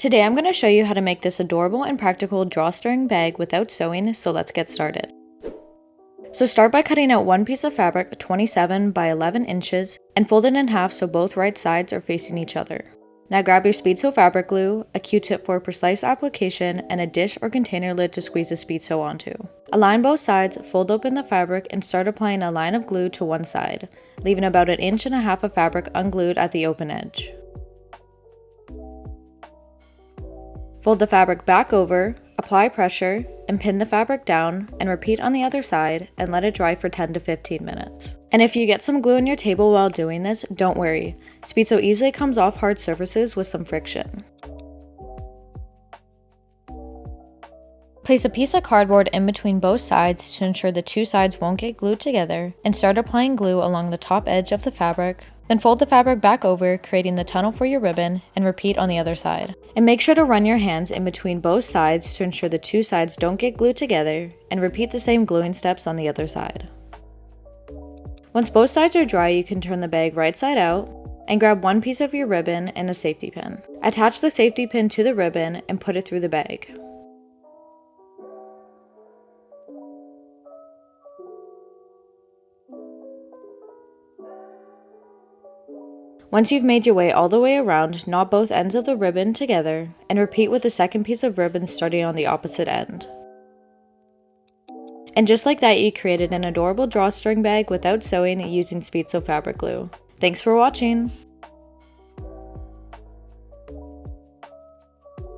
Today I'm going to show you how to make this adorable and practical drawstring bag without sewing, so let's get started. So start by cutting out one piece of fabric 27 by 11 inches and fold it in half so both right sides are facing each other. Now grab your speed sew fabric glue, a Q-tip for precise application, and a dish or container lid to squeeze the speed sew onto. Align both sides, fold open the fabric, and start applying a line of glue to one side, leaving about 1.5 inches of fabric unglued at the open edge. Fold the fabric back over, apply pressure, and pin the fabric down, and repeat on the other side and let it dry for 10 to 15 minutes. And if you get some glue on your table while doing this, don't worry. Speed sew easily comes off hard surfaces with some friction. Place a piece of cardboard in between both sides to ensure the two sides won't get glued together, and start applying glue along the top edge of the fabric. Then fold the fabric back over, creating the tunnel for your ribbon, and repeat on the other side. And make sure to run your hands in between both sides to ensure the two sides don't get glued together, and repeat the same gluing steps on the other side. Once both sides are dry, you can turn the bag right side out, and grab one piece of your ribbon and a safety pin. Attach the safety pin to the ribbon and put it through the bag. Once you've made your way all the way around, knot both ends of the ribbon together, and repeat with the second piece of ribbon starting on the opposite end. And just like that, you created an adorable drawstring bag without sewing using speed sew fabric glue. Thanks for watching!